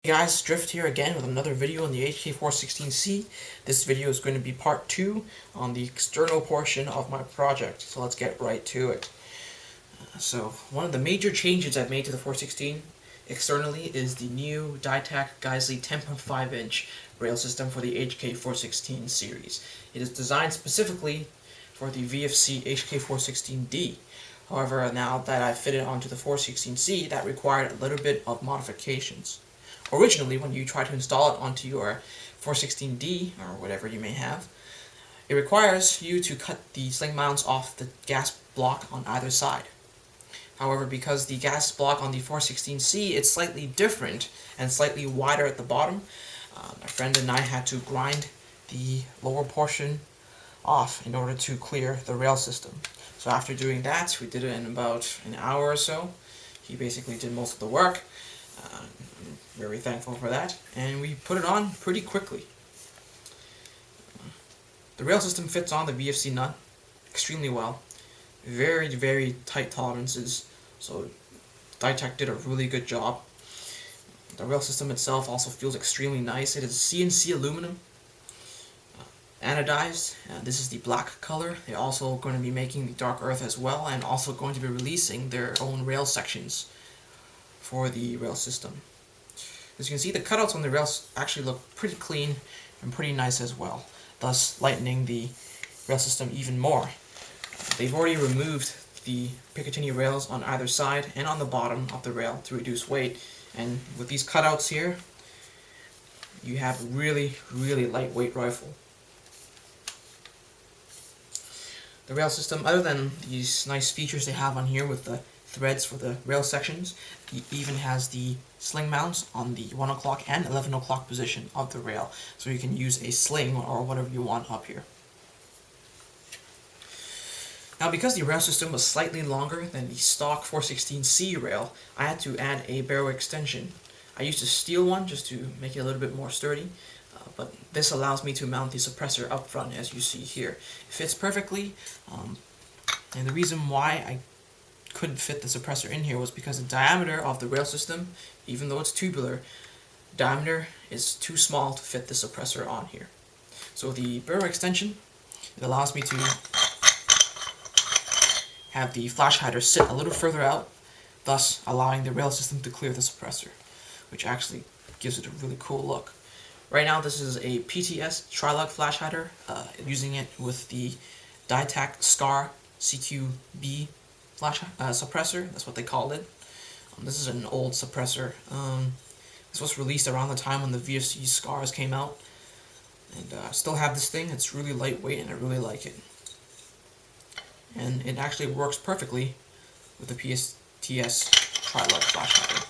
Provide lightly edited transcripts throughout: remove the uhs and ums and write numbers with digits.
Hey guys, Drift here again with another video on the Hk416c. This video is going to be part 2 on the external portion of my project, so let's get right to it. So one of the major changes I've made to the 416 externally is the new Dytac Geissele 10.5 inch rail system for the Hk416 series. It is designed specifically for the VFC Hk416D. However, now that I've fitted onto the 416c, that required a little bit of modifications. Originally, when you try to install it onto your 416D, or whatever you may have, it requires you to cut the sling mounts off the gas block on either side. However, because the gas block on the 416C is slightly different and slightly wider at the bottom, my friend and I had to grind the lower portion off in order to clear the rail system. So after doing that, we did it in about an hour or so. He basically did most of the work. I'm very thankful for that, and we put it on pretty quickly. The rail system fits on the VFC nut extremely well. Very, very tight tolerances, so Dytac did a really good job. The rail system itself also feels extremely nice. It is CNC aluminum, anodized. This is the black color. They're also going to be making the dark earth as well, and also going to be releasing their own rail sections for the rail system. As you can see, the cutouts on the rails actually look pretty clean and pretty nice as well, thus lightening the rail system even more. They've already removed the Picatinny rails on either side and on the bottom of the rail to reduce weight, and with these cutouts here, you have a really, really lightweight rifle. The rail system, other than these nice features they have on here with the threads for the rail sections, it even has the sling mounts on the 1 o'clock and 11 o'clock position of the rail, so you can use a sling or whatever you want up here. Now, because the rail system was slightly longer than the stock 416C rail, I had to add a barrel extension. I used a steel one just to make it a little bit more sturdy, but this allows me to mount the suppressor up front, as you see here. It fits perfectly, and the reason why I couldn't fit the suppressor in here was because the diameter of the rail system, even though it's tubular, diameter is too small to fit the suppressor on here. So the barrel extension, it allows me to have the flash hider sit a little further out, thus allowing the rail system to clear the suppressor, which actually gives it a really cool look. Right now this is a PTS tri-lug flash hider, using it with the Dytac SCAR CQB flash suppressor. That's what they called it. This is an old suppressor. This was released around the time when the VFC SCARs came out, and I still have this thing. It's really lightweight and I really like it, and it actually works perfectly with the PTS tri-lug flash hider.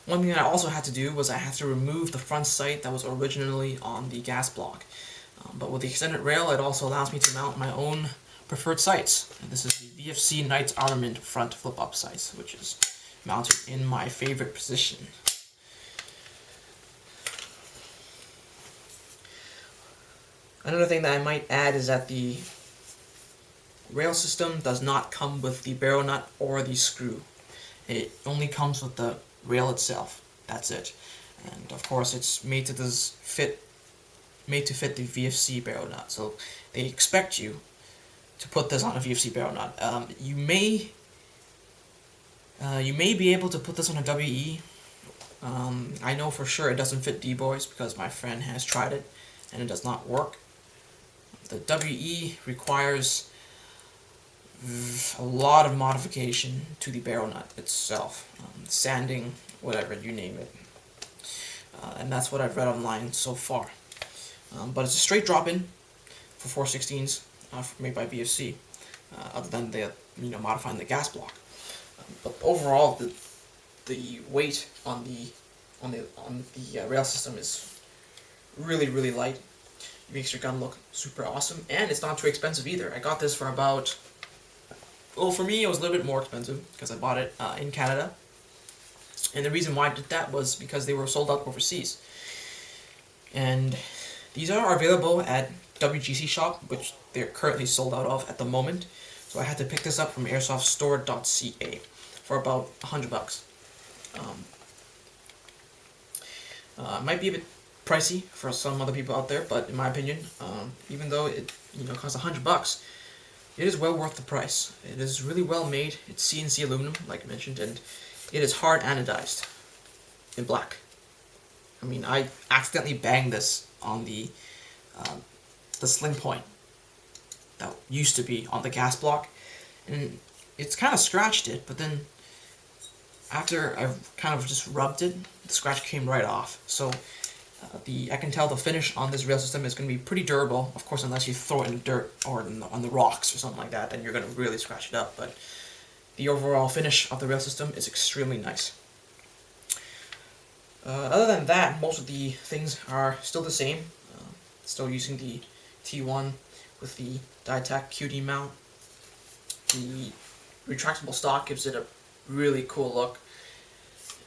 One thing I also had to do was I had to remove the front sight that was originally on the gas block. But with the extended rail, it also allows me to mount my own preferred sights. And this is the VFC Knights Armament front flip-up sights, which is mounted in my favorite position. Another thing that I might add is that the rail system does not come with the barrel nut or the screw. It only comes with the rail itself. That's it. And of course, it's made to fit the VFC barrel nut. So they expect you to put this on a VFC barrel nut. You may be able to put this on a WE. I know for sure it doesn't fit D-Boys because my friend has tried it and it does not work. The WE requires a lot of modification to the barrel nut itself, sanding, whatever, you name it. And that's what I've read online so far. But it's a straight drop-in for 416s made by VFC, other than the modifying the gas block. But overall, the weight on the rail system is really, really light. It makes your gun look super awesome, and it's not too expensive either. I got this for about, well, for me it was a little bit more expensive because I bought it in Canada, and the reason why I did that was because they were sold out overseas. And these are available at WGC shop, which they're currently sold out of at the moment. So I had to pick this up from airsoftstore.ca for about $100. It might be a bit pricey for some other people out there, but in my opinion, even though it costs $100, it is well worth the price. It is really well made. It's CNC aluminum, like I mentioned, and it is hard anodized in black. I mean, I accidentally banged this on the sling point that used to be on the gas block, and it's kind of scratched it, but then after I kind of just rubbed it, the scratch came right off. So I can tell the finish on this rail system is going to be pretty durable, of course, unless you throw it in the dirt or on the rocks or something like that, then you're going to really scratch it up, but the overall finish of the rail system is extremely nice. Other than that, most of the things are still the same. Still using the T1 with the Dytac QD mount. The retractable stock gives it a really cool look.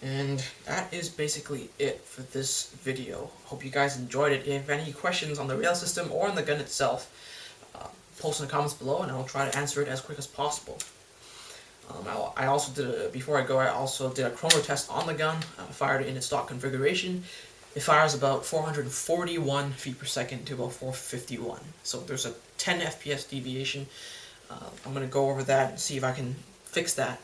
And that is basically it for this video. Hope you guys enjoyed it. If you have any questions on the rail system or on the gun itself, post in the comments below and I'll try to answer it as quick as possible. I also did before I also did a chrono test on the gun. Fired it in its stock configuration. It fires about 441 feet per second to about 451. So there's a 10 FPS deviation. I'm going to go over that and see if I can fix that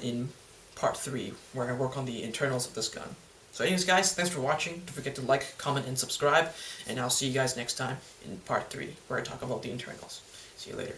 in part 3, where I work on the internals of this gun. So anyways guys, thanks for watching. Don't forget to like, comment, and subscribe, and I'll see you guys next time in part 3, where I talk about the internals. See you later.